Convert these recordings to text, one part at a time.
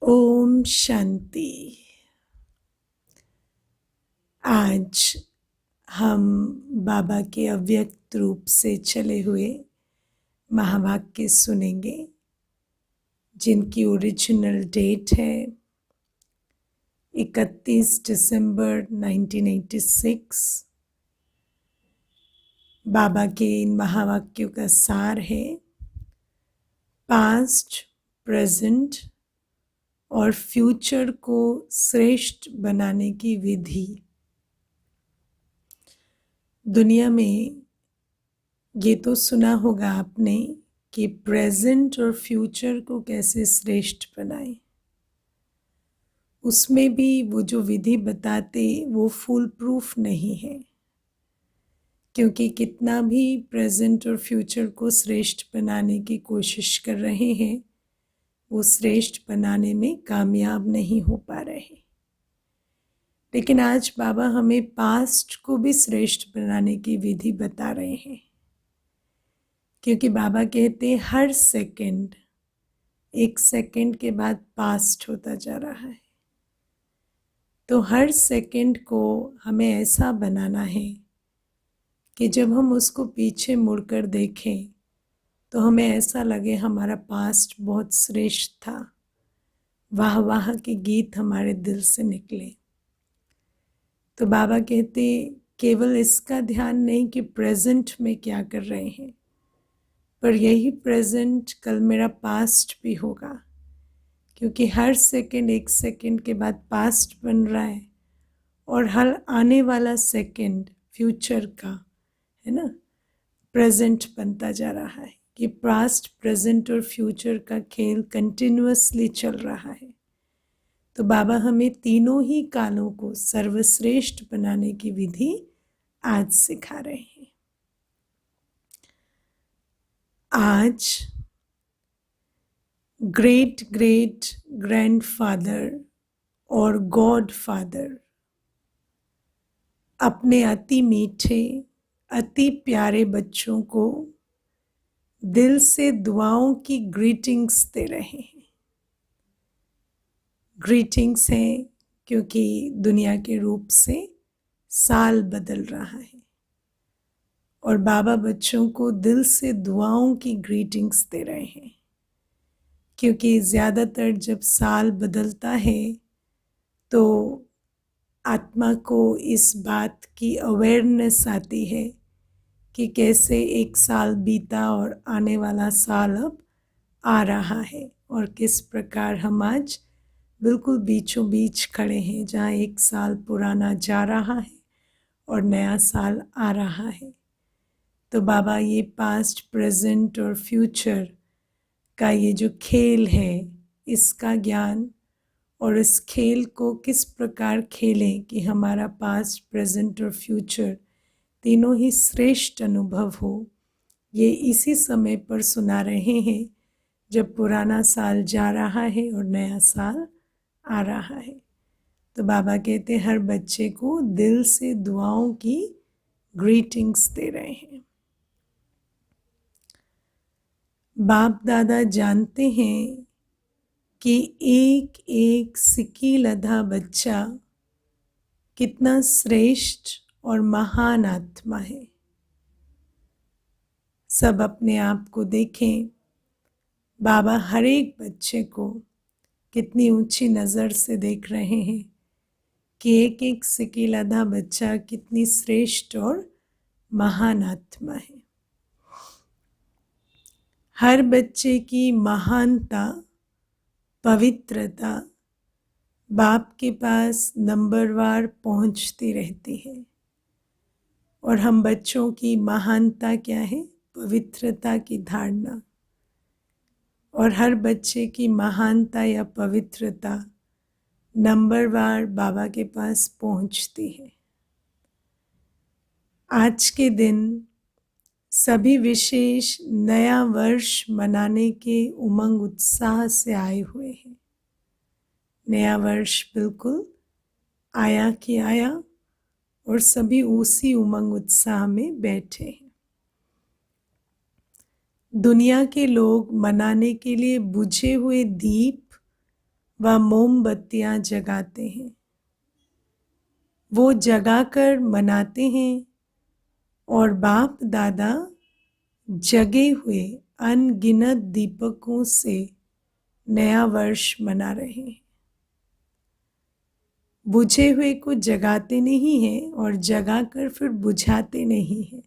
ओम शांति। आज हम बाबा के अव्यक्त रूप से चले हुए महावाक्य सुनेंगे, जिनकी ओरिजिनल डेट है 31 दिसंबर 1986। बाबा के इन महावाक्यों का सार है पास्ट, प्रेजेंट और फ्यूचर को श्रेष्ठ बनाने की विधि। दुनिया में ये तो सुना होगा आपने कि प्रेजेंट और फ्यूचर को कैसे श्रेष्ठ बनाएं। उसमें भी वो जो विधि बताते वो फुल प्रूफ नहीं है, क्योंकि कितना भी प्रेजेंट और फ्यूचर को श्रेष्ठ बनाने की कोशिश कर रहे हैं, वो श्रेष्ठ बनाने में कामयाब नहीं हो पा रहे। लेकिन आज बाबा हमें पास्ट को भी श्रेष्ठ बनाने की विधि बता रहे हैं, क्योंकि बाबा कहते हैं हर सेकंड, एक सेकंड के बाद पास्ट होता जा रहा है। तो हर सेकंड को हमें ऐसा बनाना है कि जब हम उसको पीछे मुड़कर देखें तो हमें ऐसा लगे हमारा पास्ट बहुत श्रेष्ठ था, वाह वाह के गीत हमारे दिल से निकले। तो बाबा कहते केवल इसका ध्यान नहीं कि प्रेजेंट में क्या कर रहे हैं, पर यही प्रेजेंट कल मेरा पास्ट भी होगा, क्योंकि हर सेकंड एक सेकंड के बाद पास्ट बन रहा है और हर आने वाला सेकंड फ्यूचर का है ना, प्रेजेंट बनता जा रहा है। कि पास्ट, प्रेजेंट और फ्यूचर का खेल कंटिन्यूअसली चल रहा है। तो बाबा हमें तीनों ही कालों को सर्वश्रेष्ठ बनाने की विधि आज सिखा रहे हैं। आज ग्रेट ग्रेट ग्रैंडफादर और गॉड फादर अपने अति मीठे, अति प्यारे बच्चों को दिल से दुआओं की ग्रीटिंग्स दे रहे हैं। ग्रीटिंग्स हैं क्योंकि दुनिया के रूप से साल बदल रहा है और बाबा बच्चों को दिल से दुआओं की ग्रीटिंग्स दे रहे हैं, क्योंकि ज़्यादातर जब साल बदलता है तो आत्मा को इस बात की अवेयरनेस आती है कि कैसे एक साल बीता और आने वाला साल अब आ रहा है, और किस प्रकार हम आज बिल्कुल बीचों बीच खड़े हैं, जहाँ एक साल पुराना जा रहा है और नया साल आ रहा है। तो बाबा ये पास्ट, प्रेजेंट और फ्यूचर का ये जो खेल है, इसका ज्ञान और इस खेल को किस प्रकार खेलें कि हमारा पास्ट, प्रेजेंट और फ्यूचर तीनों ही श्रेष्ठ अनुभव हो, ये इसी समय पर सुना रहे हैं जब पुराना साल जा रहा है और नया साल आ रहा है। तो बाबा कहते हर बच्चे को दिल से दुआओं की ग्रीटिंग्स दे रहे हैं। बाप दादा जानते हैं कि एक एक सिक्की लधा बच्चा कितना श्रेष्ठ और महान आत्मा है। सब अपने आप को देखें, बाबा हर एक बच्चे को कितनी ऊंची नज़र से देख रहे हैं कि एक एक सिक्की लधा बच्चा कितनी श्रेष्ठ और महान आत्मा है। हर बच्चे की महानता, पवित्रता बाप के पास नंबरवार पहुंचती रहती है, और हम बच्चों की महानता क्या है? पवित्रता की धारणा। और हर बच्चे की महानता या पवित्रता नंबरवार बाबा के पास पहुंचती है। आज के दिन सभी विशेष नया वर्ष मनाने के उमंग उत्साह से आए हुए हैं। नया वर्ष बिल्कुल आया कि आया और सभी उसी उमंग उत्साह में बैठे हैं। दुनिया के लोग मनाने के लिए बुझे हुए दीप वह मोमबत्तियां जगाते हैं, वो जगाकर मनाते हैं और बाप दादा जगे हुए अनगिनत दीपकों से नया वर्ष मना रहे हैं। बुझे हुए को जगाते नहीं हैं और जगाकर फिर बुझाते नहीं हैं।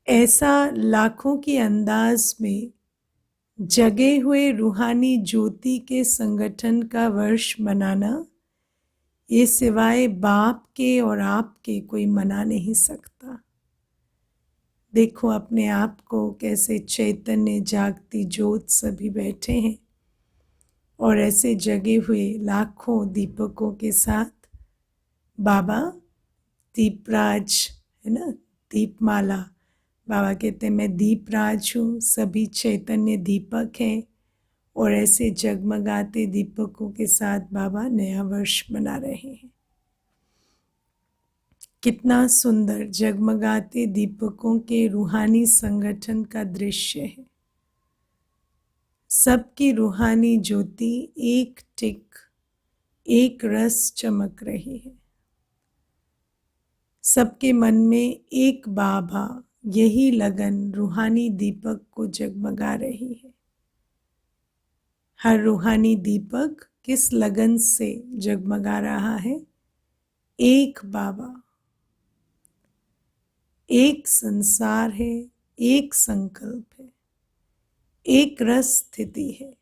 ऐसा लाखों के अंदाज में जगे हुए रूहानी ज्योति के संगठन का वर्ष मनाना, ये सिवाय बाप के और आपके कोई मना नहीं सकता। देखो अपने आप को कैसे चैतन्य जागती ज्योत सभी बैठे हैं और ऐसे जगे हुए लाखों दीपकों के साथ बाबा दीपराज है ना, दीपमाला। बाबा कहते हैं मैं दीपराज हूँ, सभी चैतन्य दीपक हैं और ऐसे जगमगाते दीपकों के साथ बाबा नया वर्ष मना रहे हैं। कितना सुंदर जगमगाते दीपकों के रूहानी संगठन का दृश्य है। सबकी रूहानी ज्योति एक टिक एक रस चमक रही है। सबके मन में एक बाबा, यही लगन रूहानी दीपक को जगमगा रही है। हर रूहानी दीपक किस लगन से जगमगा रहा है? एक बाबा, एक संसार है, एक संकल्प है, एक रस स्थिति है।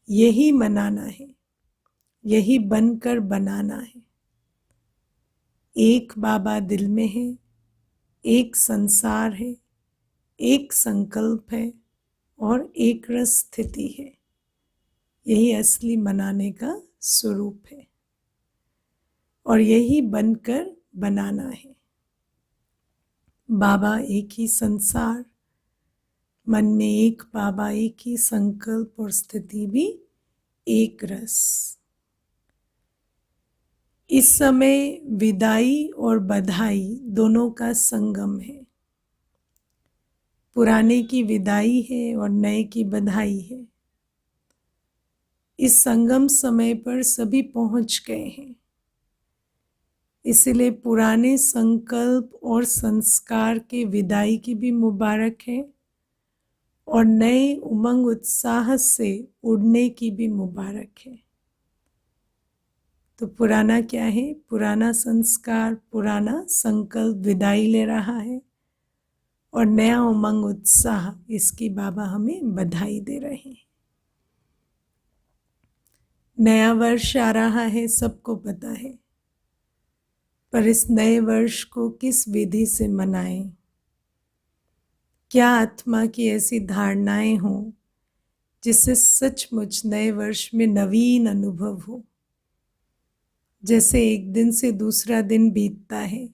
यही मनाना है, यही बनकर बनाना है। एक बाबा दिल में है, एक संसार है, एक संकल्प है और एक रस स्थिति है। यही असली मनाने का स्वरूप है और यही बनकर बनाना है। बाबा एक ही संसार, मन में एक बाबा, एक ही संकल्प और स्थिति भी एक रस। इस समय विदाई और बधाई दोनों का संगम है। पुराने की विदाई है और नए की बधाई है। इस संगम समय पर सभी पहुंच गए हैं, इसलिए पुराने संकल्प और संस्कार के विदाई की भी मुबारक है और नए उमंग उत्साह से उड़ने की भी मुबारक है। तो पुराना क्या है? पुराना संस्कार, पुराना संकल्प विदाई ले रहा है और नया उमंग उत्साह, इसकी बाबा हमें बधाई दे रहे हैं। नया वर्ष आ रहा है, सबको पता है, पर इस नए वर्ष को किस विधि से मनाएं? क्या आत्मा की ऐसी धारणाएं हों जिससे सचमुच नए वर्ष में नवीन अनुभव हो? जैसे एक दिन से दूसरा दिन बीतता है,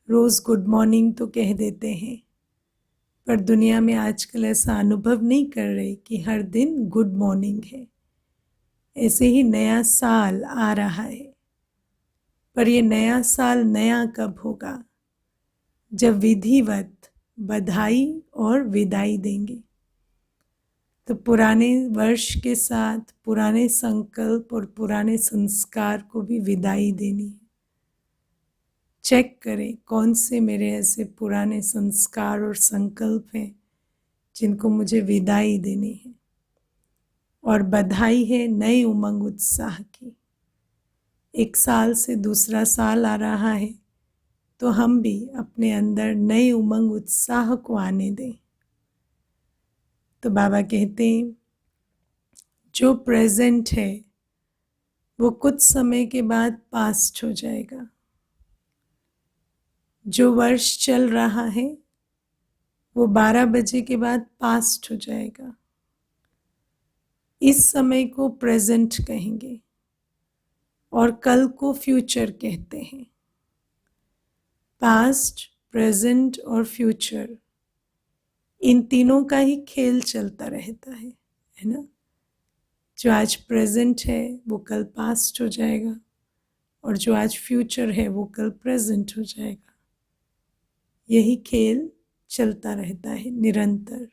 रोज गुड मॉर्निंग तो कह देते हैं, पर दुनिया में आजकल ऐसा अनुभव नहीं कर रहे कि हर दिन गुड मॉर्निंग है। ऐसे ही नया साल आ रहा है, पर ये नया साल नया कब होगा? जब विधिवत बधाई और विदाई देंगे। तो पुराने वर्ष के साथ पुराने संकल्प और पुराने संस्कार को भी विदाई देनी है। चेक करें कौन से मेरे ऐसे पुराने संस्कार और संकल्प हैं जिनको मुझे विदाई देनी है। और बधाई है नए उमंग उत्साह की। एक साल से दूसरा साल आ रहा है, तो हम भी अपने अंदर नए उमंग उत्साह को आने दें। तो बाबा कहते हैं जो प्रेजेंट है वो कुछ समय के बाद पास्ट हो जाएगा। जो वर्ष चल रहा है वो 12 बजे के बाद पास्ट हो जाएगा। इस समय को प्रेजेंट कहेंगे और कल को फ्यूचर कहते हैं। पास्ट, प्रेजेंट और फ्यूचर, इन तीनों का ही खेल चलता रहता है ना। जो आज प्रेजेंट है वो कल पास्ट हो जाएगा और जो आज फ्यूचर है वो कल प्रेजेंट हो जाएगा। यही खेल चलता रहता है निरंतर।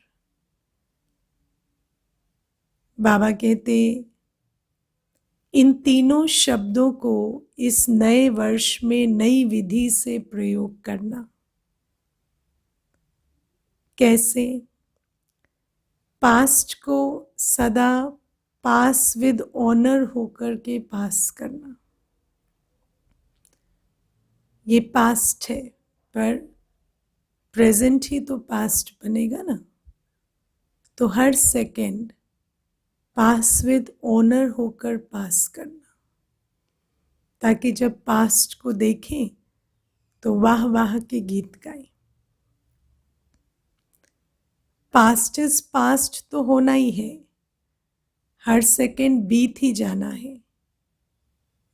बाबा कहते इन तीनों शब्दों को इस नए वर्ष में नई विधि से प्रयोग करना। कैसे? पास्ट को सदा पास विद ऑनर होकर के पास करना। ये पास्ट है, पर प्रेजेंट ही तो पास्ट बनेगा ना। तो हर सेकंड पास विद ऑनर होकर पास करना, ताकि जब पास्ट को देखें तो वाह वाह के गीत गाएं। पास्ट इज पास्ट तो होना ही है, हर सेकंड बीत ही जाना है।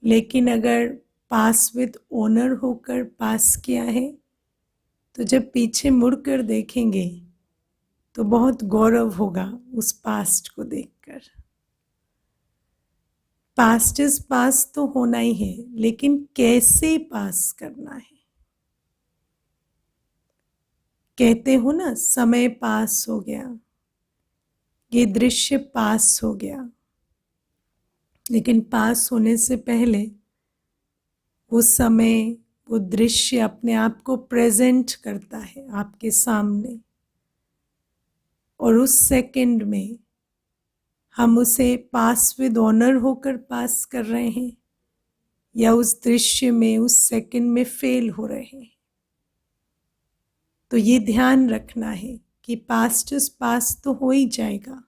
लेकिन अगर पास विद ऑनर होकर पास किया है तो जब पीछे मुड़कर देखेंगे तो बहुत गौरव होगा उस पास्ट को देखकर। पास्ट इज पास्ट तो होना ही है, लेकिन कैसे पास करना है। कहते हो ना, समय पास हो गया, ये दृश्य पास हो गया। लेकिन पास होने से पहले वो समय, वो दृश्य अपने आप को प्रेजेंट करता है आपके सामने, और उस सेकंड में हम उसे पास विद ऑनर होकर पास कर रहे हैं या उस दृश्य में उस सेकंड में फेल हो रहे हैं। तो ये ध्यान रखना है कि पास्ट इज पास्ट तो हो ही जाएगा,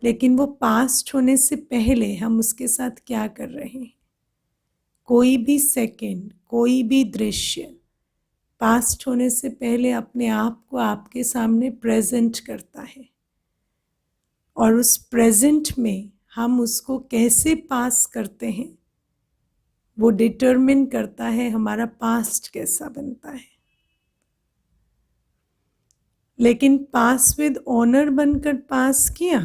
लेकिन वो पास्ट होने से पहले हम उसके साथ क्या कर रहे हैं। कोई भी सेकंड, कोई भी दृश्य पास्ट होने से पहले अपने आप को आपके सामने प्रेजेंट करता है, और उस प्रेजेंट में हम उसको कैसे पास करते हैं वो डिटरमिन करता है हमारा पास्ट कैसा बनता है। लेकिन पास विद ऑनर बनकर पास किया,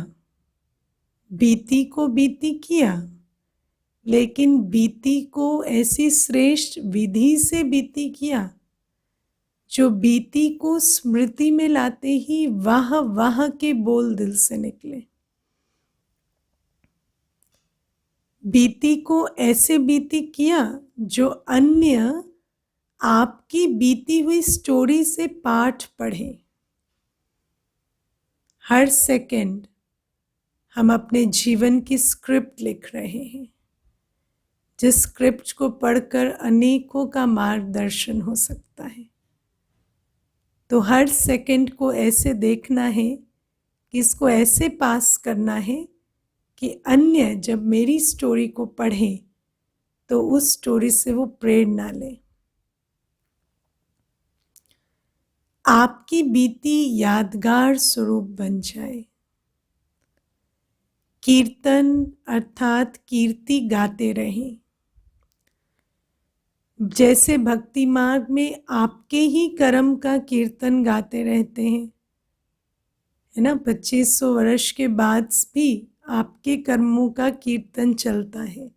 बीती को बीती किया, लेकिन बीती को ऐसी श्रेष्ठ विधि से बीती किया जो बीती को स्मृति में लाते ही वाह वाह के बोल दिल से निकले। बीती को ऐसे बीती किया जो अन्य आपकी बीती हुई स्टोरी से पाठ पढ़े। हर सेकंड हम अपने जीवन की स्क्रिप्ट लिख रहे हैं, जिस स्क्रिप्ट को पढ़कर अनेकों का मार्गदर्शन हो सकता है। तो हर सेकंड को ऐसे देखना है कि इसको ऐसे पास करना है कि अन्य जब मेरी स्टोरी को पढ़ें तो उस स्टोरी से वो प्रेरणा लें। आपकी बीती यादगार स्वरूप बन जाए। कीर्तन अर्थात कीर्ति गाते रहें। जैसे भक्ति मार्ग में आपके ही कर्म का कीर्तन गाते रहते हैं, है ना। 2500 वर्ष के बाद भी आपके कर्मों का कीर्तन चलता है।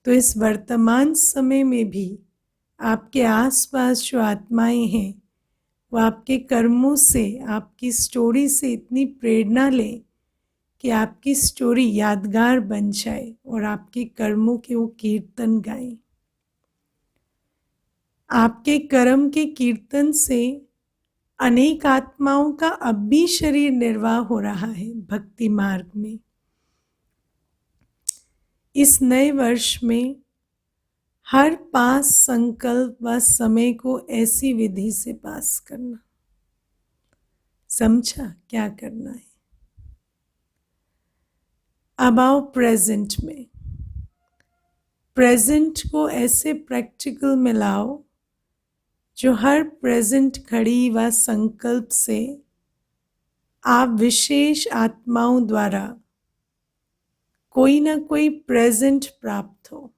तो इस वर्तमान समय में भी आपके आसपास जो आत्माएं हैं वो आपके कर्मों से, आपकी स्टोरी से इतनी प्रेरणा लें कि आपकी स्टोरी यादगार बन जाए और आपके कर्मों के वो कीर्तन गाएं। आपके कर्म के कीर्तन से अनेक आत्माओं का अब भी शरीर निर्वाह हो रहा है भक्ति मार्ग में। इस नए वर्ष में हर पास संकल्प व समय को ऐसी विधि से पास करना। समझा क्या करना है? अब आओ प्रेजेंट में। प्रेजेंट को ऐसे प्रैक्टिकल में लाओ जो हर प्रेजेंट घड़ी व संकल्प से आप विशेष आत्माओं द्वारा कोई ना कोई प्रेजेंट प्राप्त हो।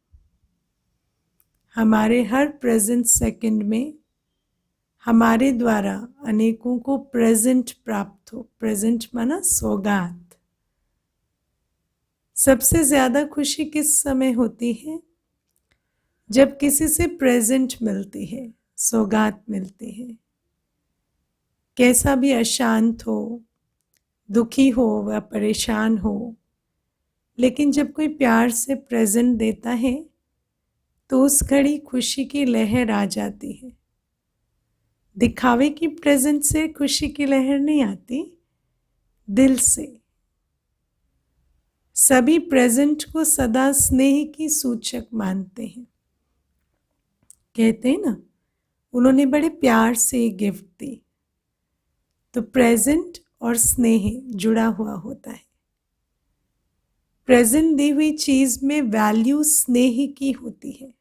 हमारे हर प्रेजेंट सेकंड में हमारे द्वारा अनेकों को प्रेजेंट प्राप्त हो। प्रेजेंट माना सौगात। सबसे ज्यादा खुशी किस समय होती है? जब किसी से प्रेजेंट मिलती है, सौगात मिलती है। कैसा भी अशांत हो, दुखी हो या परेशान हो, लेकिन जब कोई प्यार से प्रेजेंट देता है तो उस घड़ी खुशी की लहर आ जाती है। दिखावे की प्रेजेंट से खुशी की लहर नहीं आती, दिल से। सभी प्रेजेंट को सदा स्नेह की सूचक मानते हैं। कहते हैं ना, उन्होंने बड़े प्यार से गिफ्ट दी, तो प्रेजेंट और स्नेह जुड़ा हुआ होता है। प्रेजेंट दी हुई चीज में वैल्यू स्नेह की होती है।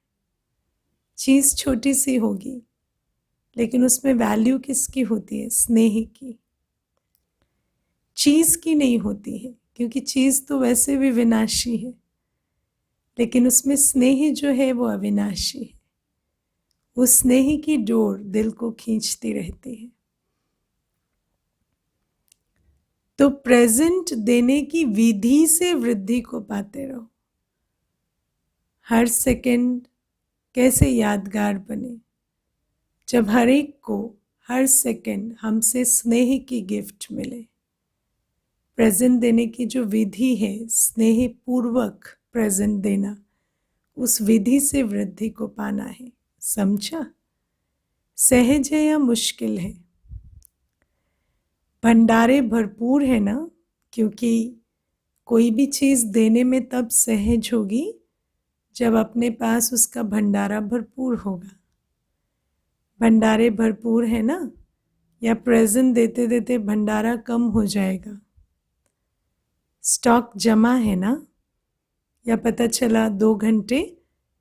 चीज छोटी सी होगी लेकिन उसमें वैल्यू किसकी होती है? स्नेह की। चीज की नहीं होती है, क्योंकि चीज तो वैसे भी विनाशी है, लेकिन उसमें स्नेह जो है वो अविनाशी है। उस स्नेह की डोर दिल को खींचती रहती है। तो प्रेजेंट देने की विधि से वृद्धि को पाते रहो। हर सेकंड कैसे यादगार बने, जब हर एक को हर सेकंड हमसे स्नेह की गिफ्ट मिले। प्रेजेंट देने की जो विधि है, स्नेह पूर्वक प्रेजेंट देना, उस विधि से वृद्धि को पाना है। समझा? सहज है या मुश्किल है? भंडारे भरपूर है ना, क्योंकि कोई भी चीज देने में तब सहज होगी जब अपने पास उसका भंडारा भरपूर होगा। भंडारे भरपूर है ना, या प्रेजेंट देते देते भंडारा कम हो जाएगा? स्टॉक जमा है ना, या पता चला 2 घंटे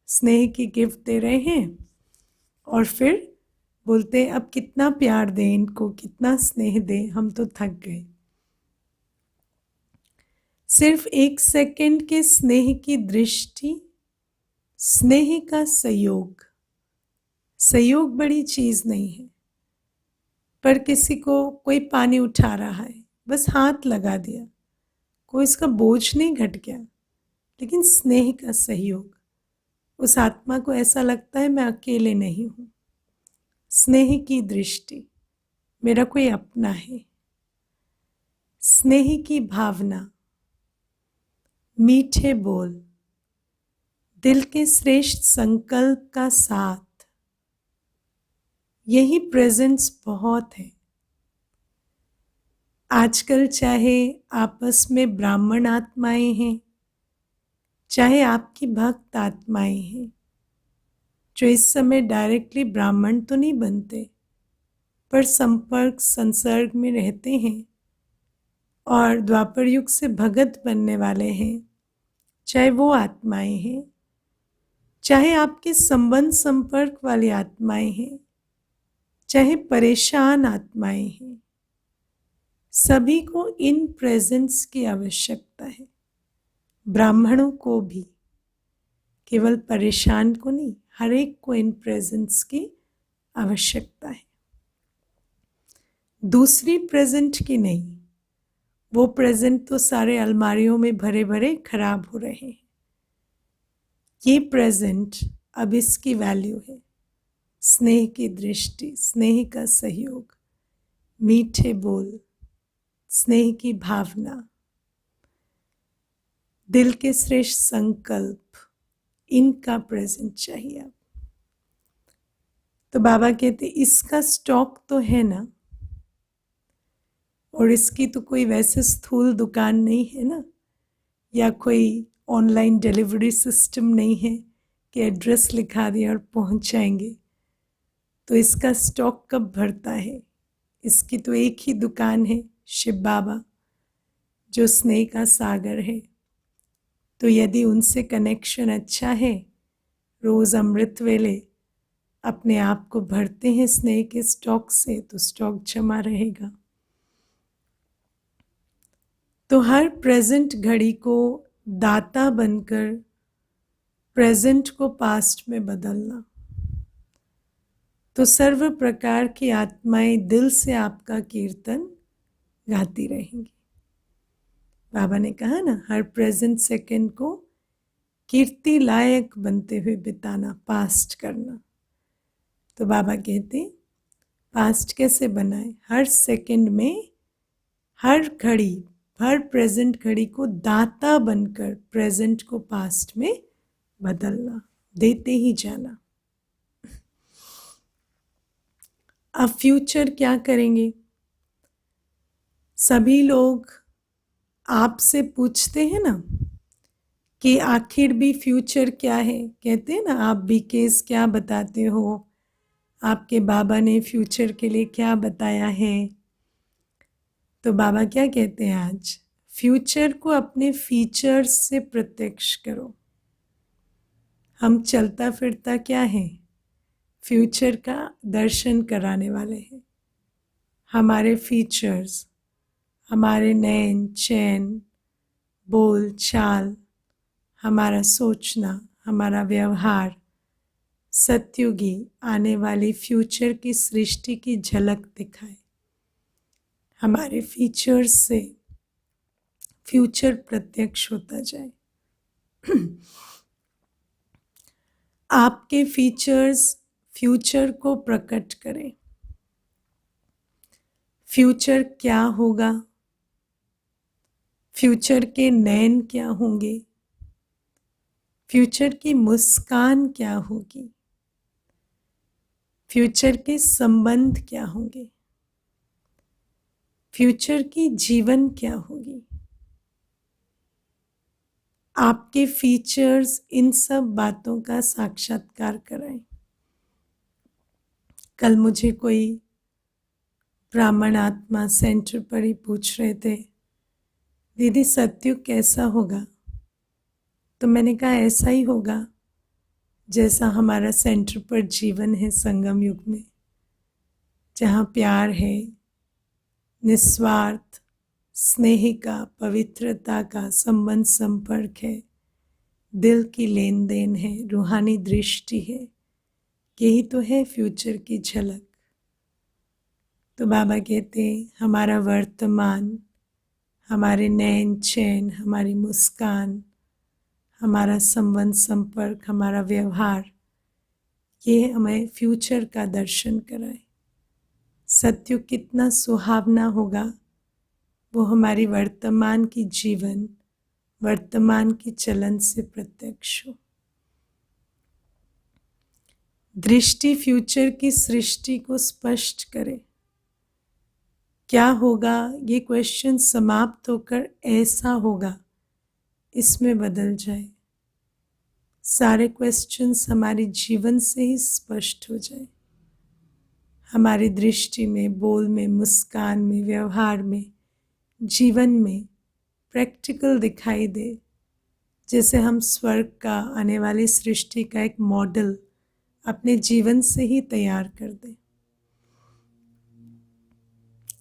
स्नेह की गिफ्ट दे रहे हैं और फिर बोलते अब कितना प्यार दें इनको, कितना स्नेह दें, हम तो थक गए। सिर्फ 1 सेकंड के स्नेह की दृष्टि, स्नेह का सहयोग। सहयोग बड़ी चीज नहीं है, पर किसी को कोई पानी उठा रहा है, बस हाथ लगा दिया, कोई इसका बोझ नहीं घट गया, लेकिन स्नेह का सहयोग। उस आत्मा को ऐसा लगता है मैं अकेले नहीं हूं। स्नेह की दृष्टि, मेरा कोई अपना है। स्नेह की भावना, मीठे बोल, दिल के श्रेष्ठ संकल्प का साथ, यही प्रेजेंस बहुत है। आजकल चाहे आपस में ब्राह्मण आत्माएं हैं, चाहे आपकी भक्त आत्माएं हैं, जो इस समय डायरेक्टली ब्राह्मण तो नहीं बनते, पर संपर्क संसर्ग में रहते हैं और द्वापर युग से भगत बनने वाले हैं, चाहे वो आत्माएं हैं, चाहे आपके संबंध संपर्क वाली आत्माएं हैं, चाहे परेशान आत्माएं हैं, सभी को इन प्रेजेंस की आवश्यकता है। ब्राह्मणों को भी, केवल परेशान को नहीं, हर एक को इन प्रेजेंस की आवश्यकता है। दूसरी प्रेजेंट की नहीं, वो प्रेजेंट तो सारे अलमारियों में भरे भरे खराब हो रहे हैं। ये प्रेजेंट अब इसकी वैल्यू है। स्नेह की दृष्टि, स्नेह का सहयोग, मीठे बोल, स्नेह की भावना, दिल के श्रेष्ठ संकल्प, इनका प्रेजेंट चाहिए अब। तो बाबा कहते इसका स्टॉक तो है ना, और इसकी तो कोई वैसे स्थूल दुकान नहीं है ना, या कोई ऑनलाइन डिलीवरी सिस्टम नहीं है कि एड्रेस लिखा दिया और पहुंच जाएंगे। तो इसका स्टॉक कब भरता है? इसकी तो एक ही दुकान है, शिव बाबा, जो स्नेह का सागर है। तो यदि उनसे कनेक्शन अच्छा है, रोज अमृत वेले अपने आप को भरते हैं स्नेह के स्टॉक से, तो स्टॉक जमा रहेगा। तो हर प्रेजेंट घड़ी को दाता बनकर प्रेजेंट को पास्ट में बदलना, तो सर्व प्रकार की आत्माएं दिल से आपका कीर्तन गाती रहेंगी। बाबा ने कहा ना, हर प्रेजेंट सेकंड को कीर्ति लायक बनते हुए बिताना, पास्ट करना। तो बाबा कहते पास्ट कैसे बनाए? हर सेकंड में हर घड़ी, हर प्रेजेंट घड़ी को दाता बनकर प्रेजेंट को पास्ट में बदलना, देते ही जाना। अब फ्यूचर क्या करेंगे? सभी लोग आपसे पूछते हैं ना कि आखिर भी फ्यूचर क्या है। कहते हैं ना, आप बीकेस क्या बताते हो, आपके बाबा ने फ्यूचर के लिए क्या बताया है। तो बाबा क्या कहते हैं आज? फ्यूचर को अपने फीचर्स से प्रत्यक्ष करो। हम चलता फिरता क्या है? फ्यूचर का दर्शन कराने वाले हैं। हमारे फीचर्स, हमारे नैन चैन, बोल चाल, हमारा सोचना, हमारा व्यवहार सत्युगी आने वाली फ्यूचर की सृष्टि की झलक दिखाए। हमारे फीचर्स से फ्यूचर प्रत्यक्ष होता जाए। आपके फीचर्स फ्यूचर को प्रकट करें। फ्यूचर क्या होगा? फ्यूचर के नैन क्या होंगे? फ्यूचर की मुस्कान क्या होगी? फ्यूचर के संबंध क्या होंगे? फ्यूचर की जीवन क्या होगी? आपके फीचर्स इन सब बातों का साक्षात्कार कराएं। कल मुझे कोई ब्राह्मण आत्मा सेंटर पर ही पूछ रहे थे, दीदी सत्युग कैसा होगा? तो मैंने कहा ऐसा ही होगा जैसा हमारा सेंटर पर जीवन है संगम युग में, जहाँ प्यार है, निस्वार्थ स्नेह का, पवित्रता का संबंध, संपर्क है, दिल की लेन देन है, रूहानी दृष्टि है। यही तो है फ्यूचर की झलक। तो बाबा कहते हैं हमारा वर्तमान, हमारे नैन चैन, हमारी मुस्कान, हमारा संबंध, संपर्क, हमारा व्यवहार, ये हमें फ्यूचर का दर्शन कराए। सत्युग कितना सुहावना होगा, वो हमारी वर्तमान की जीवन, वर्तमान की चलन से प्रत्यक्ष हो। दृष्टि फ्यूचर की सृष्टि को स्पष्ट करे। क्या होगा ये क्वेश्चन समाप्त होकर ऐसा होगा इसमें बदल जाए। सारे क्वेश्चंस हमारे जीवन से ही स्पष्ट हो जाए। हमारी दृष्टि में, बोल में, मुस्कान में, व्यवहार में, जीवन में प्रैक्टिकल दिखाई दे, जैसे हम स्वर्ग का, आने वाली सृष्टि का एक मॉडल अपने जीवन से ही तैयार कर दें।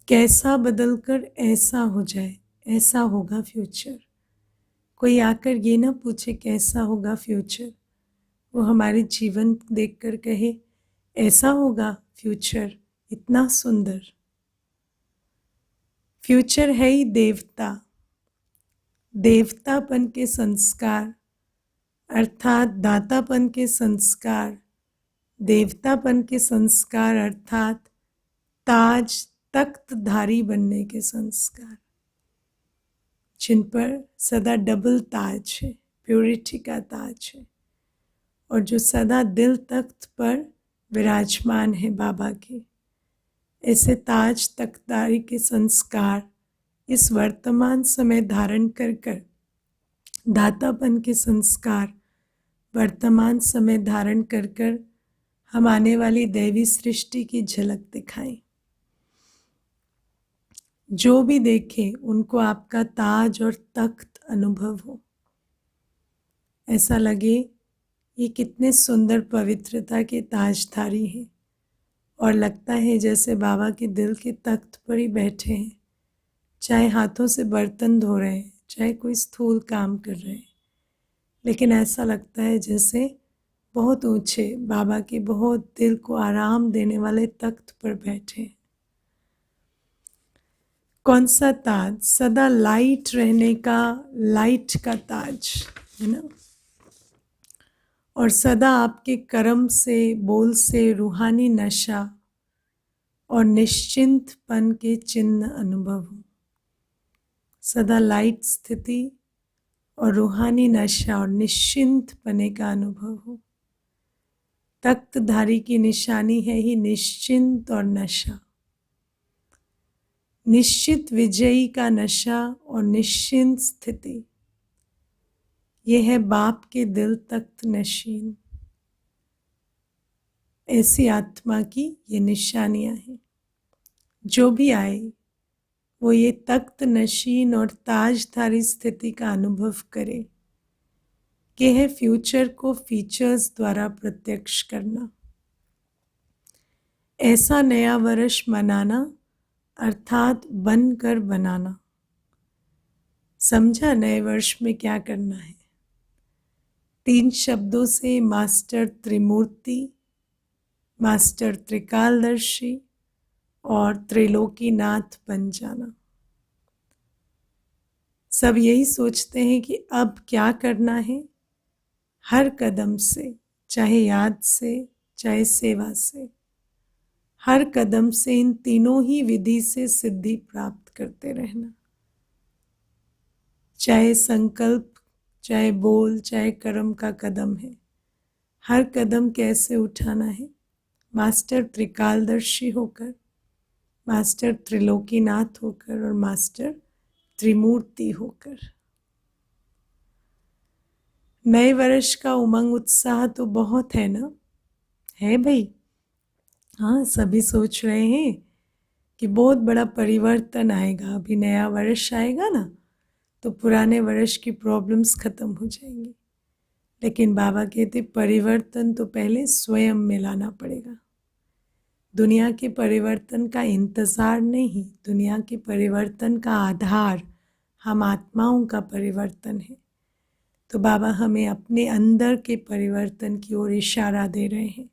कैसा बदलकर ऐसा हो जाए, ऐसा होगा फ्यूचर। कोई आकर ये ना पूछे कैसा होगा फ्यूचर, वो हमारे जीवन देखकर कहे ऐसा होगा फ्यूचर, इतना सुंदर। फ्यूचर है ही देवता, देवतापन के संस्कार, अर्थात दातापन के संस्कार, देवतापन के संस्कार अर्थात ताज तख्तधारी बनने के संस्कार, जिन पर सदा डबल ताज है, प्योरिटी का ताज है, और जो सदा दिल तख्त पर विराजमान है बाबा के। ऐसे ताज तख्तधारी के संस्कार इस वर्तमान समय धारण कर कर, दातापन के संस्कार वर्तमान समय धारण कर कर हम आने वाली दैवी सृष्टि की झलक दिखाएं। जो भी देखे उनको आपका ताज और तख्त अनुभव हो। ऐसा लगे ये कितने सुंदर पवित्रता के ताजधारी हैं, और लगता है जैसे बाबा के दिल के तख्त पर ही बैठे हैं। चाहे हाथों से बर्तन धो रहे हैं, चाहे कोई स्थूल काम कर रहे हैं, लेकिन ऐसा लगता है जैसे बहुत ऊंचे बाबा के बहुत दिल को आराम देने वाले तख्त पर बैठे हैं। कौन सा ताज? सदा लाइट रहने का, लाइट का ताज है ना। और सदा आपके कर्म से, बोल से रूहानी नशा और निश्चिंतपन के चिन्ह अनुभव हो। सदा लाइट स्थिति और रूहानी नशा और निश्चिंत पने का अनुभव हो। तख्तधारी की निशानी है ही निश्चिंत और नशा। निश्चित विजयी का नशा और निश्चिंत स्थिति, यह है बाप के दिल तख्त नशीन। ऐसी आत्मा की ये निशानियां हैं। जो भी आए वो ये तख्त नशीन और ताजधारी स्थिति का अनुभव करे कि है फ्यूचर को फीचर्स द्वारा प्रत्यक्ष करना। ऐसा नया वर्ष मनाना अर्थात बनकर बनाना। समझा नए वर्ष में क्या करना है? 3 शब्दों से मास्टर त्रिमूर्ति, मास्टर त्रिकालदर्शी और त्रिलोकीनाथ बन जाना। सब यही सोचते हैं कि अब क्या करना है। हर कदम से, चाहे याद से चाहे सेवा से, हर कदम से इन तीनों ही विधि से सिद्धि प्राप्त करते रहना। चाहे संकल्प, चाहे बोल, चाहे कर्म का कदम है, हर कदम कैसे उठाना है? मास्टर त्रिकालदर्शी होकर, मास्टर त्रिलोकीनाथ होकर और मास्टर त्रिमूर्ति होकर। नए वर्ष का उमंग उत्साह तो बहुत है ना? है भाई? हाँ, सभी सोच रहे हैं कि बहुत बड़ा परिवर्तन आएगा। अभी नया वर्ष आएगा ना तो पुराने वर्ष की प्रॉब्लम्स खत्म हो जाएंगी। लेकिन बाबा कहते परिवर्तन तो पहले स्वयं में लाना पड़ेगा। दुनिया के परिवर्तन का इंतजार नहीं, दुनिया के परिवर्तन का आधार हम आत्माओं का परिवर्तन है। तो बाबा हमें अपने अंदर के परिवर्तन की ओर इशारा दे रहे हैं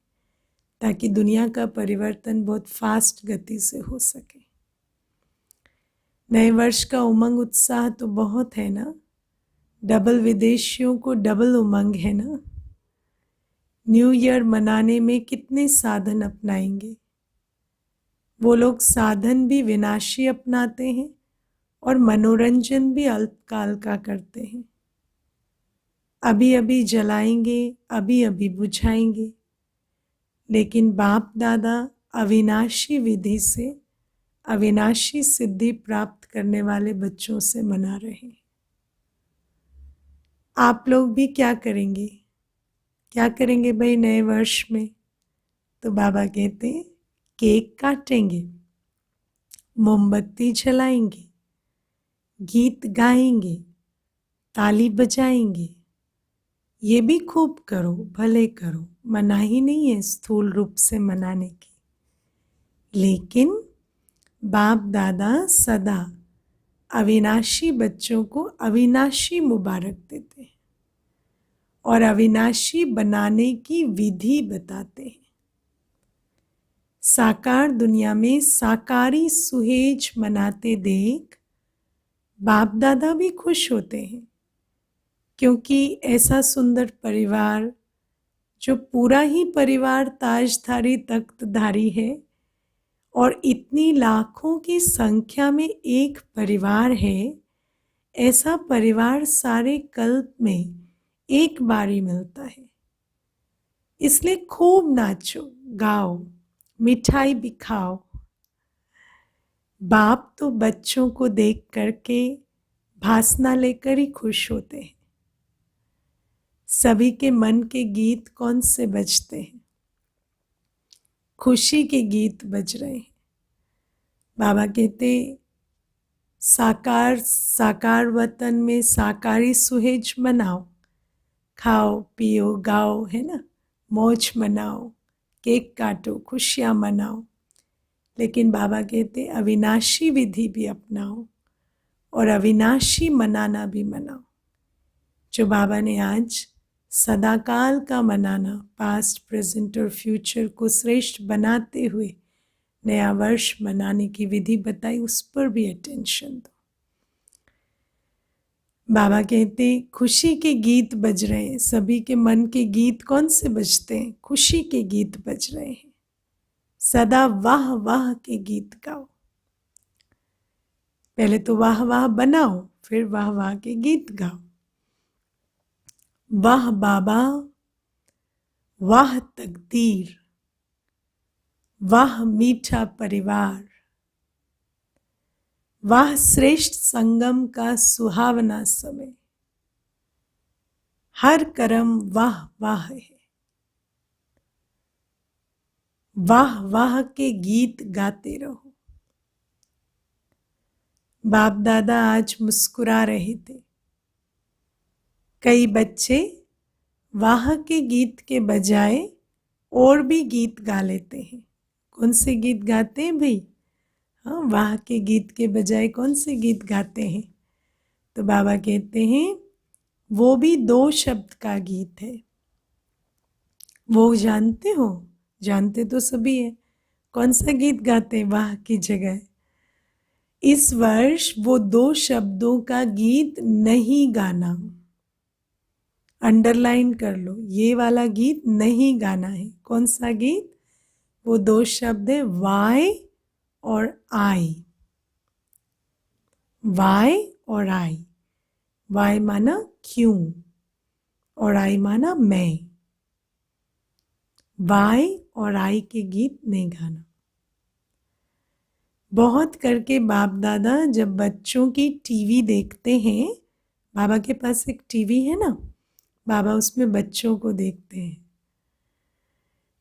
ताकि दुनिया का परिवर्तन बहुत फास्ट गति से हो सके। नए वर्ष का उमंग उत्साह तो बहुत है ना? डबल विदेशियों को डबल उमंग है ना? न्यू ईयर मनाने में कितने साधन अपनाएंगे। वो लोग साधन भी विनाशी अपनाते हैं और मनोरंजन भी अल्पकाल का करते हैं। अभी अभी जलाएंगे, अभी अभी बुझाएंगे। लेकिन बाप दादा अविनाशी विधि से अविनाशी सिद्धि प्राप्त करने वाले बच्चों से मना रहे हैं। आप लोग भी क्या करेंगे? क्या करेंगे भाई नए वर्ष में? तो बाबा कहते हैं केक काटेंगे, मोमबत्ती जलाएंगे, गीत गाएंगे, ताली बजाएंगे। ये भी खूब करो, भले करो, मना ही नहीं है स्थूल रूप से मनाने की। लेकिन बाप दादा सदा अविनाशी बच्चों को अविनाशी मुबारक देते हैं और अविनाशी बनाने की विधि बताते हैं। साकार दुनिया में साकारी सुहेज मनाते देख बाप दादा भी खुश होते हैं, क्योंकि ऐसा सुंदर परिवार जो पूरा ही परिवार ताजधारी तख्तधारी है और इतनी लाखों की संख्या में एक परिवार है, ऐसा परिवार सारे कल्प में एक बार ही मिलता है। इसलिए खूब नाचो, गाओ, मिठाई भी खाओ। बाप तो बच्चों को देख करके भासना लेकर ही खुश होते हैं। सभी के मन के गीत कौन से बजते हैं? खुशी के गीत बज रहे हैं। बाबा कहते साकार वतन में साकारी सुहेज मनाओ, खाओ पियो गाओ, है ना, मौज मनाओ, केक काटो, खुशियां मनाओ। लेकिन बाबा कहते अविनाशी विधि भी अपनाओ और अविनाशी मनाना भी मनाओ। जो बाबा ने आज सदाकाल का मनाना, पास्ट प्रेजेंट और फ्यूचर को श्रेष्ठ बनाते हुए नया वर्ष मनाने की विधि बताई, उस पर भी अटेंशन दो। बाबा कहते खुशी के गीत बज रहे हैं। सभी के मन के गीत कौन से बजते हैं? खुशी के गीत बज रहे हैं। सदा वाह वाह के गीत गाओ। पहले तो वाह वाह बनाओ, फिर वाह वाह के गीत गाओ। वाह बाबा, वाह तकदीर, वाह मीठा परिवार, वाह श्रेष्ठ संगम का सुहावना समय, हर करम वाह वाह है। वाह वाह के गीत गाते रहो। बाप दादा आज मुस्कुरा रहे थे। कई बच्चे वाह के गीत के बजाय और भी गीत गा लेते हैं। कौन से गीत गाते हैं भाई? हाँ, वाह के गीत के बजाय कौन से गीत गाते हैं? तो बाबा कहते हैं वो भी 2 शब्द का गीत है। वो जानते हो? जानते तो सभी है। कौन सा गीत गाते हैं वाह की जगह? इस वर्ष वो 2 शब्दों का गीत नहीं गाना। अंडरलाइन कर लो, ये वाला गीत नहीं गाना है। कौन सा गीत? वो 2 शब्द है वाई और आई। वाई और आई। वाई माना क्यों और आई माना मैं। वाई और आई के गीत नहीं गाना। बहुत करके बाप दादा जब बच्चों की टीवी देखते हैं, बाबा के पास एक टीवी है ना, बाबा उसमें बच्चों को देखते हैं,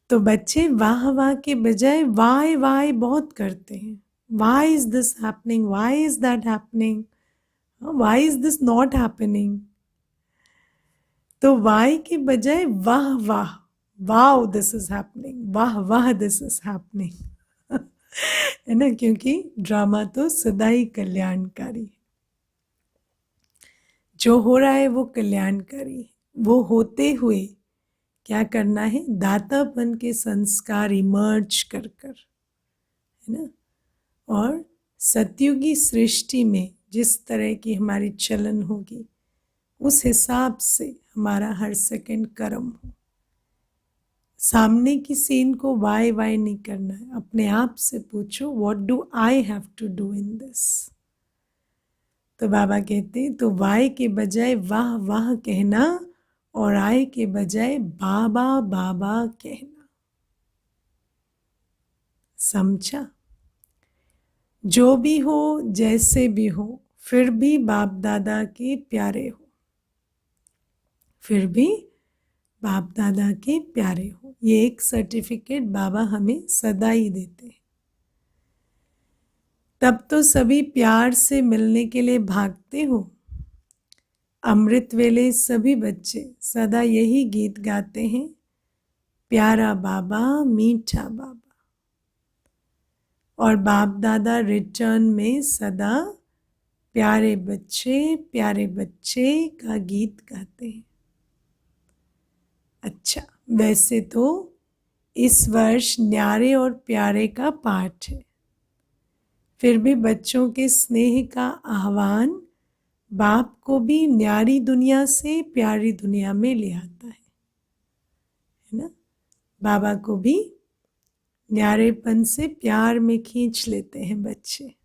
तो बच्चे वाह वाह के बजाय वाई वाई बहुत करते हैं। Why is this happening, why is that happening, why is this not happening. तो वाई के बजाय वाह वाह, वाओ दिस इज हैपनिंग, वाह वाह दिस इज हैपनिंग, है ना, क्योंकि ड्रामा तो सदा ही कल्याणकारी है। जो हो रहा है वो कल्याणकारी है। वो होते हुए क्या करना है? दातापन के संस्कार इमर्ज कर कर, है ना। और सतयुगी सृष्टि में जिस तरह की हमारी चलन होगी उस हिसाब से हमारा हर सेकंड कर्म हो। सामने की सीन को वाई वाई नहीं करना है। अपने आप से पूछो what do I have to do in this. तो बाबा कहते हैं तो वाई के बजाय वाह वाह कहना और आई के बजाय बाबा बाबा कहना। समझा? जो भी हो, जैसे भी हो, फिर भी बाप दादा के प्यारे हो। फिर भी बाप दादा के प्यारे हो। ये एक सर्टिफिकेट बाबा हमें सदा ही देते हैं। तब तो सभी प्यार से मिलने के लिए भागते हो। अमृत वेले सभी बच्चे सदा यही गीत गाते हैं, प्यारा बाबा मीठा बाबा। और बाप दादा रिटर्न में सदा प्यारे बच्चे का गीत गाते हैं। अच्छा, वैसे तो इस वर्ष न्यारे और प्यारे का पाठ है, फिर भी बच्चों के स्नेह का आह्वान बाप को भी न्यारी दुनिया से प्यारी दुनिया में ले आता है ना। बाबा को भी न्यारेपन से प्यार में खींच लेते हैं बच्चे।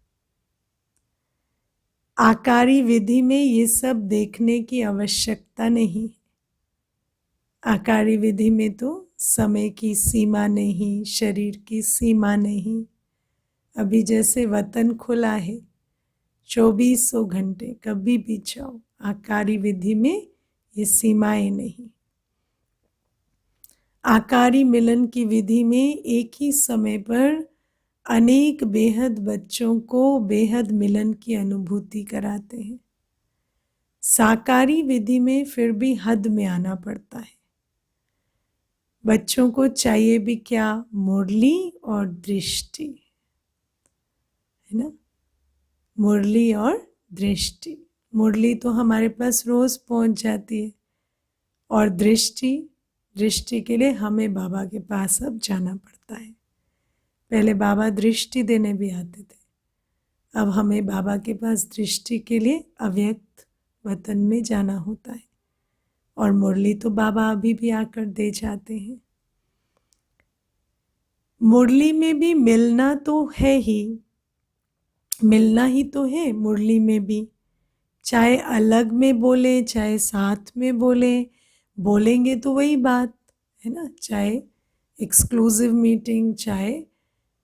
आकारी विधि में ये सब देखने की आवश्यकता नहीं। आकारी विधि में तो समय की सीमा नहीं, शरीर की सीमा नहीं। अभी जैसे वतन खुला है, 2400 घंटे कभी भी जाओ। आकारी विधि में ये सीमाएं नहीं। आकारी मिलन की विधि में एक ही समय पर अनेक बेहद बच्चों को बेहद मिलन की अनुभूति कराते हैं। साकारी विधि में फिर भी हद में आना पड़ता है। बच्चों को चाहिए भी क्या? मुरली और दृष्टि, है ना। मुरली और दृष्टि। मुरली तो हमारे पास रोज पहुंच जाती है, और दृष्टि के लिए हमें बाबा के पास अब जाना पड़ता है। पहले बाबा दृष्टि देने भी आते थे, अब हमें बाबा के पास दृष्टि के लिए अव्यक्त वतन में जाना होता है। और मुरली तो बाबा अभी भी आकर दे जाते हैं। मुरली में भी मिलना तो है ही, मिलना ही तो है मुरली में भी, चाहे अलग में बोले चाहे साथ में बोले, बोलेंगे तो वही बात है ना। चाहे एक्सक्लूसिव मीटिंग, चाहे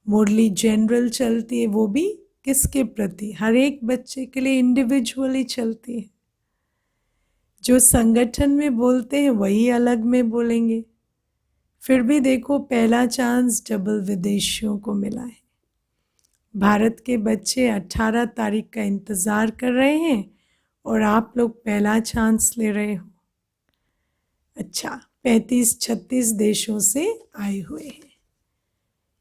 मुरली जनरल चलती है, वो भी किसके प्रति, हर एक बच्चे के लिए इंडिविजुअली चलती है। जो संगठन में बोलते हैं वही अलग में बोलेंगे। फिर भी देखो, पहला चांस डबल विदेशियों को मिला है। भारत के बच्चे 18 तारीख का इंतज़ार कर रहे हैं और आप लोग पहला चांस ले रहे हो। अच्छा, 35-36 देशों से आए हुए हैं।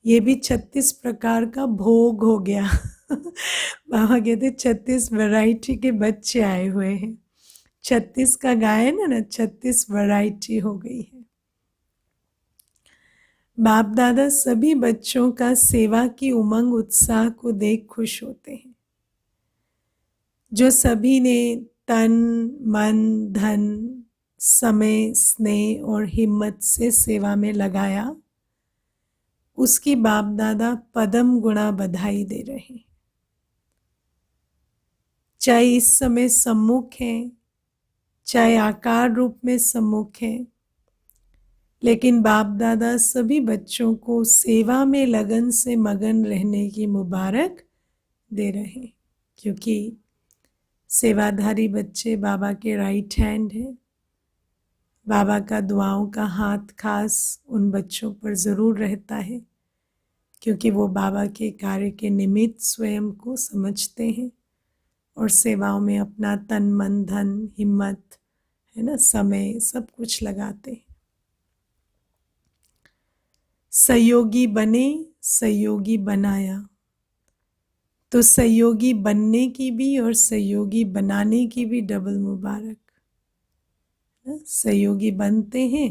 ये भी 36 प्रकार का भोग हो गया। बाबा कहते 36 वैरायटी के बच्चे आए हुए हैं। 36 का गायन है ना, 36 वैरायटी हो गई है। बाप दादा सभी बच्चों का सेवा की उमंग उत्साह को देख खुश होते हैं। जो सभी ने तन मन धन समय स्नेह और हिम्मत से सेवा में लगाया, उसकी बाप दादा पदम गुणा बधाई दे रहे हैं। चाहे इस समय सम्मुख हैं, चाहे आकार रूप में सम्मुख हैं, लेकिन बाप दादा सभी बच्चों को सेवा में लगन से मगन रहने की मुबारक दे रहे हैं, क्योंकि सेवाधारी बच्चे बाबा के राइट हैंड हैं। बाबा का दुआओं का हाथ खास उन बच्चों पर ज़रूर रहता है, क्योंकि वो बाबा के कार्य के निमित्त स्वयं को समझते हैं और सेवाओं में अपना तन मन धन हिम्मत है ना, समय सब कुछ लगाते हैं। सहयोगी बने, सहयोगी बनाया, तो सहयोगी बनने की भी और सहयोगी बनाने की भी डबल मुबारक। सहयोगी बनते हैं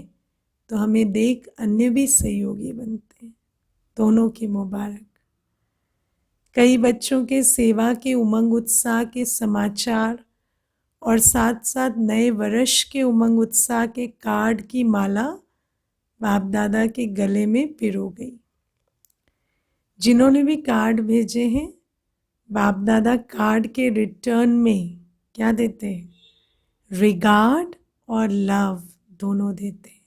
तो हमें देख अन्य भी सहयोगी बनते हैं, दोनों की मुबारक। कई बच्चों के सेवा के उमंग उत्साह के समाचार और साथ साथ नए वर्ष के उमंग उत्साह के कार्ड की माला बाप दादा के गले में पिरो गई। जिन्होंने भी कार्ड भेजे हैं, बाप दादा कार्ड के रिटर्न में क्या देते हैं? रिगार्ड और लव दोनों देते हैं।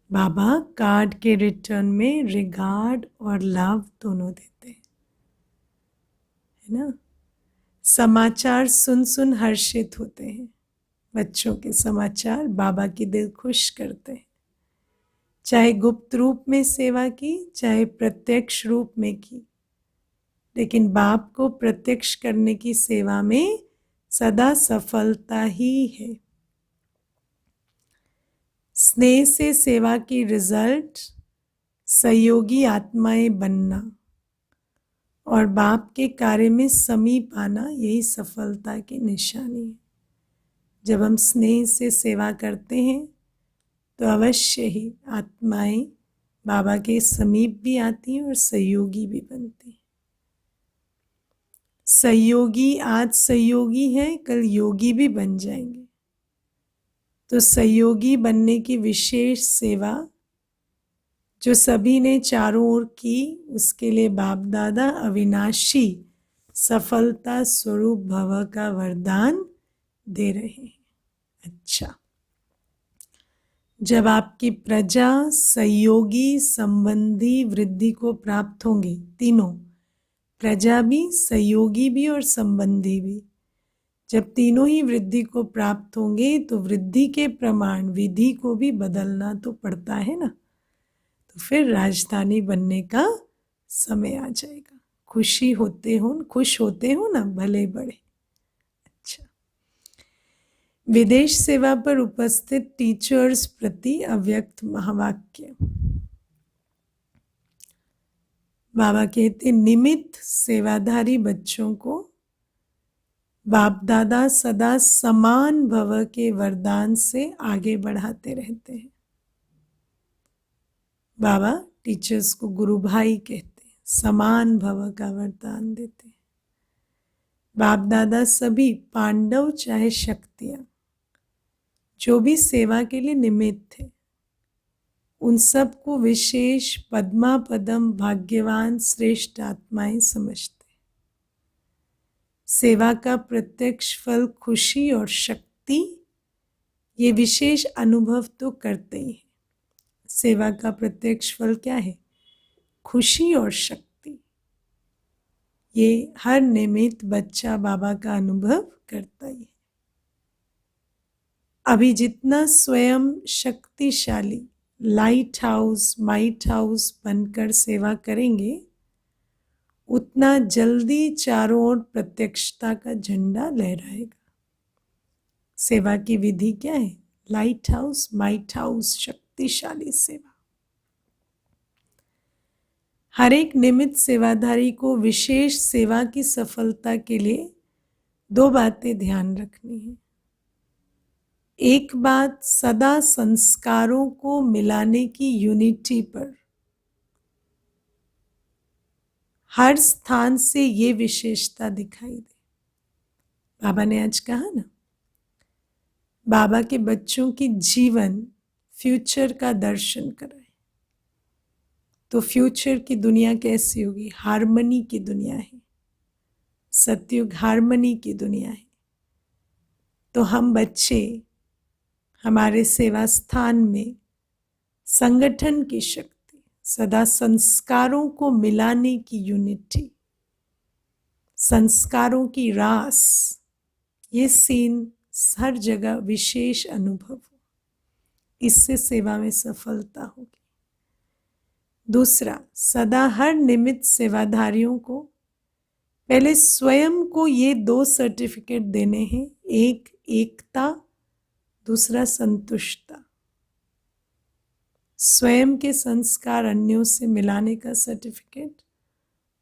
बाबा कार्ड के रिटर्न में रिगार्ड और लव दोनों देते हैं, है ना। समाचार सुन सुन हर्षित होते हैं। बच्चों के समाचार बाबा की दिल खुश करते हैं। चाहे गुप्त रूप में सेवा की, चाहे प्रत्यक्ष रूप में की, लेकिन बाप को प्रत्यक्ष करने की सेवा में सदा सफलता ही है। स्नेह से सेवा की रिजल्ट सहयोगी आत्माएं बनना और बाप के कार्य में समीप आना, यही सफलता की निशानी है। जब हम स्नेह से सेवा करते हैं तो अवश्य ही आत्माएं बाबा के समीप भी आती हैं और सहयोगी भी बनती हैं। सहयोगी आज सहयोगी हैं, कल योगी भी बन जाएंगे। तो सहयोगी बनने की विशेष सेवा जो सभी ने चारों ओर की, उसके लिए बाप दादा अविनाशी सफलता स्वरूप भव का वरदान दे रहे हैं। अच्छा, जब आपकी प्रजा सहयोगी संबंधी वृद्धि को प्राप्त होंगी, तीनों प्रजा भी, सहयोगी भी और संबंधी भी, जब तीनों ही वृद्धि को प्राप्त होंगे तो वृद्धि के प्रमाण विधि को भी बदलना तो पड़ता है ना। तो फिर राजधानी बनने का समय आ जाएगा। खुश होते हो ना, भले बड़े। अच्छा, विदेश सेवा पर उपस्थित टीचर्स प्रति अव्यक्त महावाक्य। बाबा कहते निमित्त सेवाधारी बच्चों को बाप दादा सदा समान भव के वरदान से आगे बढ़ाते रहते हैं। बाबा टीचर्स को गुरु भाई कहते हैं, समान भव का वरदान देते हैं। बाप दादा सभी पांडव चाहे शक्तियां जो भी सेवा के लिए निमित्त थे, उन सब को विशेष पद्मा पदम भाग्यवान श्रेष्ठ आत्माएं समझते। सेवा का प्रत्यक्ष फल खुशी और शक्ति, ये विशेष अनुभव तो करते ही हैं। सेवा का प्रत्यक्ष फल क्या है? खुशी और शक्ति। ये हर निमित्त बच्चा बाबा का अनुभव करता ही है। अभी जितना स्वयं शक्तिशाली लाइट हाउस माइट हाउस बनकर सेवा करेंगे, उतना जल्दी चारों ओर प्रत्यक्षता का झंडा लहराएगा। सेवा की विधि क्या है? लाइट हाउस माइट हाउस, शक्तिशाली सेवा। हर एक निमित्त सेवाधारी को विशेष सेवा की सफलता के लिए 2 बातें ध्यान रखनी है। एक बात, सदा संस्कारों को मिलाने की यूनिटी पर हर स्थान से ये विशेषता दिखाई दे। बाबा ने आज कहा ना, बाबा के बच्चों की जीवन फ्यूचर का दर्शन कराए। तो फ्यूचर की दुनिया कैसी होगी? हार्मनी की दुनिया है, सतयुग हार्मनी की दुनिया है। तो हम बच्चे हमारे सेवा स्थान में संगठन की शक्ति, सदा संस्कारों को मिलाने की यूनिटी, संस्कारों की रास, ये सीन हर जगह विशेष अनुभव हो, इससे सेवा में सफलता होगी। दूसरा, सदा हर निमित्त सेवाधारियों को पहले स्वयं को ये 2 सर्टिफिकेट देने हैं। एक एकता, दूसरा संतुष्टता। स्वयं के संस्कार अन्यों से मिलाने का सर्टिफिकेट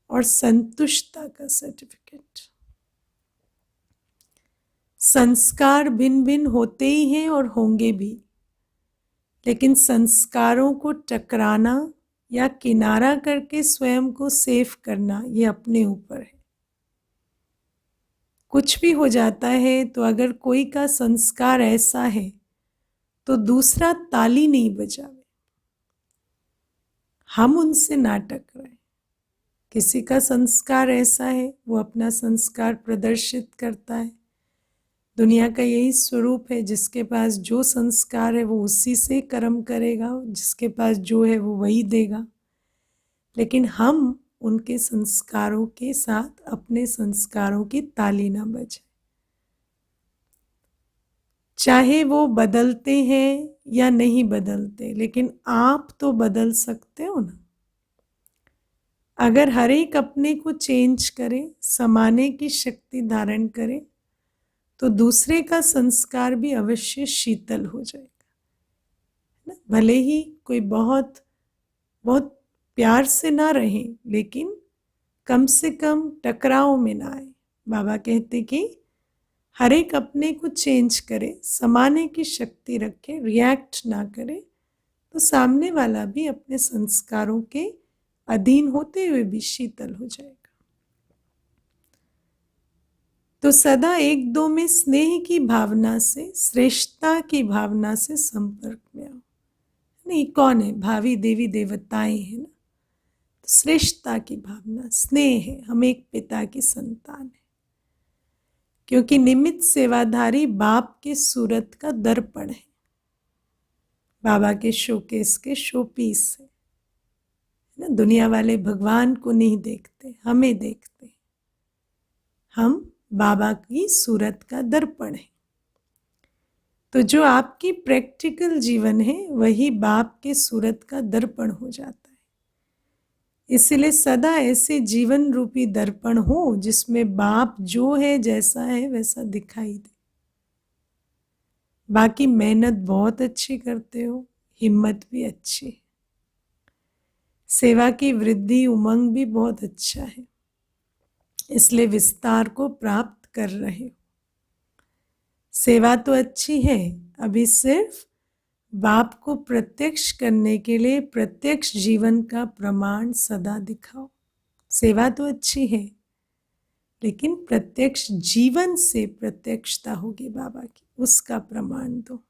और संतुष्टता का सर्टिफिकेट। संस्कार भिन्न भिन्न होते ही हैं और होंगे भी, लेकिन संस्कारों को टकराना या किनारा करके स्वयं को सेफ करना, ये अपने ऊपर है। कुछ भी हो जाता है तो अगर कोई का संस्कार ऐसा है तो दूसरा ताली नहीं बजावे, हम उनसे ना टकराए। किसी का संस्कार ऐसा है, वो अपना संस्कार प्रदर्शित करता है। दुनिया का यही स्वरूप है, जिसके पास जो संस्कार है वो उसी से कर्म करेगा, जिसके पास जो है वो वही देगा। लेकिन हम उनके संस्कारों के साथ अपने संस्कारों की ताली ना बजाए। चाहे वो बदलते हैं या नहीं बदलते, लेकिन आप तो बदल सकते हो ना। अगर हर एक अपने को चेंज करे, समाने की शक्ति धारण करे, तो दूसरे का संस्कार भी अवश्य शीतल हो जाएगा। भले ही कोई बहुत बहुत प्यार से ना रहे, लेकिन कम से कम टकराव में ना आए। बाबा कहते कि हर एक अपने को चेंज करे, समाने की शक्ति रखे, रिएक्ट ना करे, तो सामने वाला भी अपने संस्कारों के अधीन होते हुए भी शीतल हो जाएगा। तो सदा एक दो में स्नेह की भावना से, श्रेष्ठता की भावना से संपर्क में आओ। नहीं, कौन है? भावी देवी देवताएं हैं ना। तो श्रेष्ठता की भावना, स्नेह है, हम एक पिता की संतान है। क्योंकि निमित्त सेवाधारी बाप के सूरत का दर्पण है, बाबा के शोकेस के शोपीस है ना। दुनिया वाले भगवान को नहीं देखते, हमें देखते हैं। हम बाबा की सूरत का दर्पण है। तो जो आपकी प्रैक्टिकल जीवन है, वही बाप के सूरत का दर्पण हो जाता है। इसलिए सदा ऐसे जीवन रूपी दर्पण हो जिसमें बाप जो है, जैसा है वैसा दिखाई दे। बाकी मेहनत बहुत अच्छी करते हो, हिम्मत भी अच्छी है, सेवा की वृद्धि उमंग भी बहुत अच्छा है, इसलिए विस्तार को प्राप्त कर रहे हो। सेवा तो अच्छी है, अभी सिर्फ बाप को प्रत्यक्ष करने के लिए प्रत्यक्ष जीवन का प्रमाण सदा दिखाओ। सेवा तो अच्छी है, लेकिन प्रत्यक्ष जीवन से प्रत्यक्षता होगी बाबा की, उसका प्रमाण दो।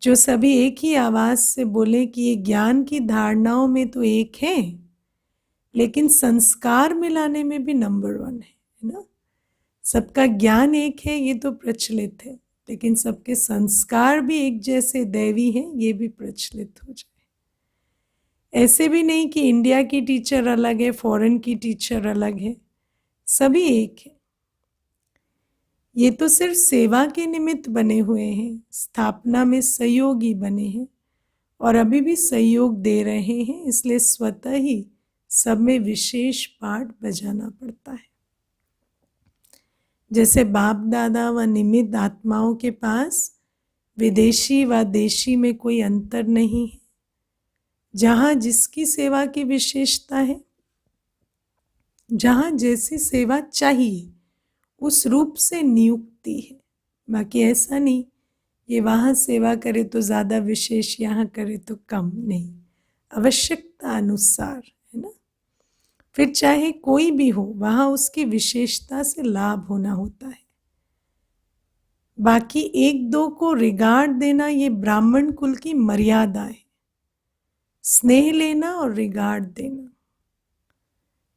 जो सभी एक ही आवाज से बोले कि ये ज्ञान की धारणाओं में तो एक है, लेकिन संस्कार मिलाने में भी नंबर 1 है ना। सबका ज्ञान एक है, ये तो प्रचलित है, लेकिन सबके संस्कार भी एक जैसे दैवी हैं, ये भी प्रचलित हो जाए। ऐसे भी नहीं कि इंडिया की टीचर अलग है, फॉरेन की टीचर अलग है, सभी एक है। ये तो सिर्फ सेवा के निमित्त बने हुए हैं, स्थापना में सहयोगी बने हैं और अभी भी सहयोग दे रहे हैं, इसलिए स्वतः ही सब में विशेष पाठ बजाना पड़ता है। जैसे बाप दादा व निमित्त आत्माओं के पास विदेशी व देशी में कोई अंतर नहीं है। जहाँ जिसकी सेवा की विशेषता है, जहाँ जैसी सेवा चाहिए उस रूप से नियुक्ति है। बाकी ऐसा नहीं ये वहाँ सेवा करे तो ज़्यादा विशेष, यहाँ करे तो कम, नहीं, आवश्यकता अनुसार है ना। फिर चाहे कोई भी हो, वहाँ उसकी विशेषता से लाभ होना होता है। बाकी एक दो को रिगार्ड देना ये ब्राह्मण कुल की मर्यादा है। स्नेह लेना और रिगार्ड देना,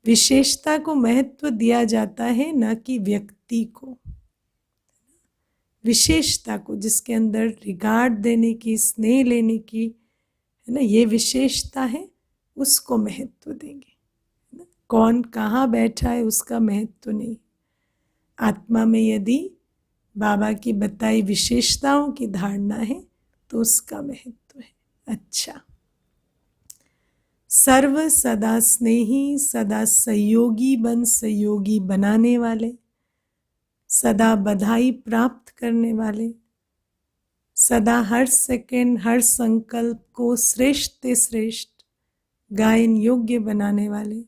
विशेषता को महत्व दिया जाता है, न कि व्यक्ति को। विशेषता को, जिसके अंदर रिगार्ड देने की, स्नेह लेने की है ना, ये विशेषता है, उसको महत्व देंगे। कौन कहाँ बैठा है उसका महत्व नहीं। आत्मा में यदि बाबा की बताई विशेषताओं की धारणा है तो उसका महत्व है। अच्छा, सर्व सदा स्नेही, सदा सहयोगी बन सहयोगी बनाने वाले, सदा बधाई प्राप्त करने वाले, सदा हर सेकंड हर संकल्प को श्रेष्ठ से श्रेष्ठ गायन योग्य बनाने वाले,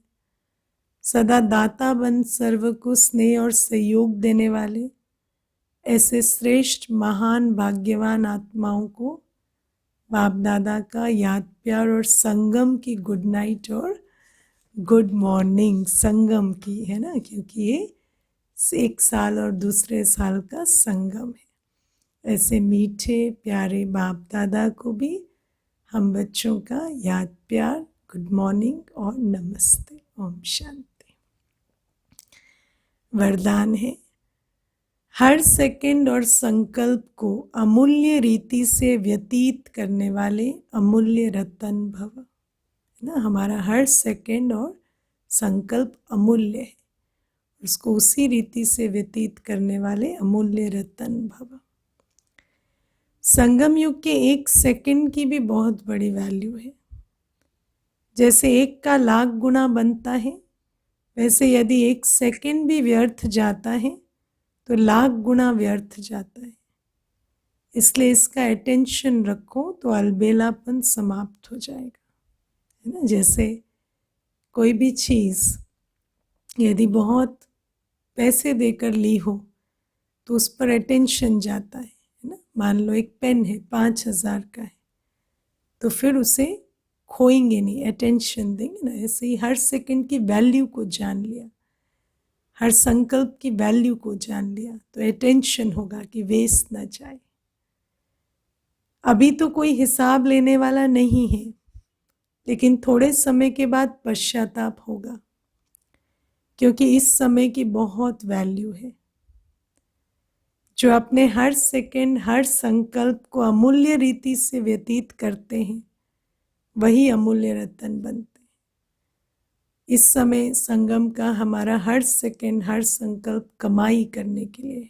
सदा दाता बन सर्व को स्नेह और सहयोग देने वाले, ऐसे श्रेष्ठ महान भाग्यवान आत्माओं को बाप दादा का याद प्यार और संगम की गुड नाइट और गुड मॉर्निंग, संगम की है ना, क्योंकि ये एक साल और दूसरे साल का संगम है। ऐसे मीठे प्यारे बाप दादा को भी हम बच्चों का याद प्यार, गुड मॉर्निंग और नमस्ते। ओम शांति। वरदान है, हर सेकंड और संकल्प को अमूल्य रीति से व्यतीत करने वाले अमूल्य रतन भव। ना, हमारा हर सेकंड और संकल्प अमूल्य है, उसको उसी रीति से व्यतीत करने वाले अमूल्य रतन भव। संगम युग के एक सेकंड की भी बहुत बड़ी वैल्यू है। जैसे 1 का लाख गुना बनता है, वैसे यदि 1 सेकंड भी व्यर्थ जाता है तो लाख गुना व्यर्थ जाता है। इसलिए इसका अटेंशन रखो तो अलबेलापन समाप्त हो जाएगा, है ना। जैसे कोई भी चीज़ यदि बहुत पैसे देकर ली हो तो उस पर अटेंशन जाता है ना। मान लो एक पेन है 5,000 का है, तो फिर उसे खोएंगे नहीं, अटेंशन देंगे ना। ऐसे ही हर सेकंड की वैल्यू को जान लिया, हर संकल्प की वैल्यू को जान लिया तो अटेंशन होगा कि वेस्ट ना जाए। अभी तो कोई हिसाब लेने वाला नहीं है, लेकिन थोड़े समय के बाद पश्चाताप होगा, क्योंकि इस समय की बहुत वैल्यू है। जो अपने हर सेकंड हर संकल्प को अमूल्य रीति से व्यतीत करते हैं, वही अमूल्य रतन बनते हैं। इस समय संगम का हमारा हर सेकंड हर संकल्प कमाई करने के लिए,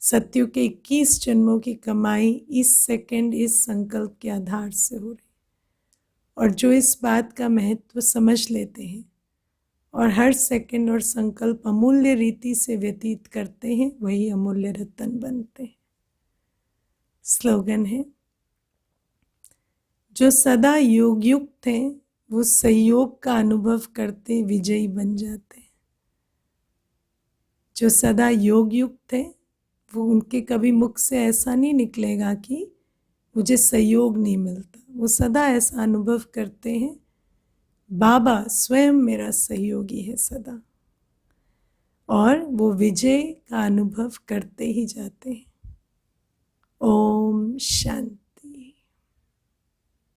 सत्युग के 21 जन्मों की कमाई इस सेकंड इस संकल्प के आधार से हो रही। और जो इस बात का महत्व समझ लेते हैं और हर सेकंड और संकल्प अमूल्य रीति से व्यतीत करते हैं, वही अमूल्य रतन बनते हैं। स्लोगन है, जो सदा योग युक्त हैं वो सहयोग का अनुभव करते विजयी बन जाते हैं। जो सदा योग युक्त है वो, उनके कभी मुख से ऐसा नहीं निकलेगा कि मुझे सहयोग नहीं मिलता। वो सदा ऐसा अनुभव करते हैं, बाबा स्वयं मेरा सहयोगी है सदा, और वो विजय का अनुभव करते ही जाते हैं। ओम शांति।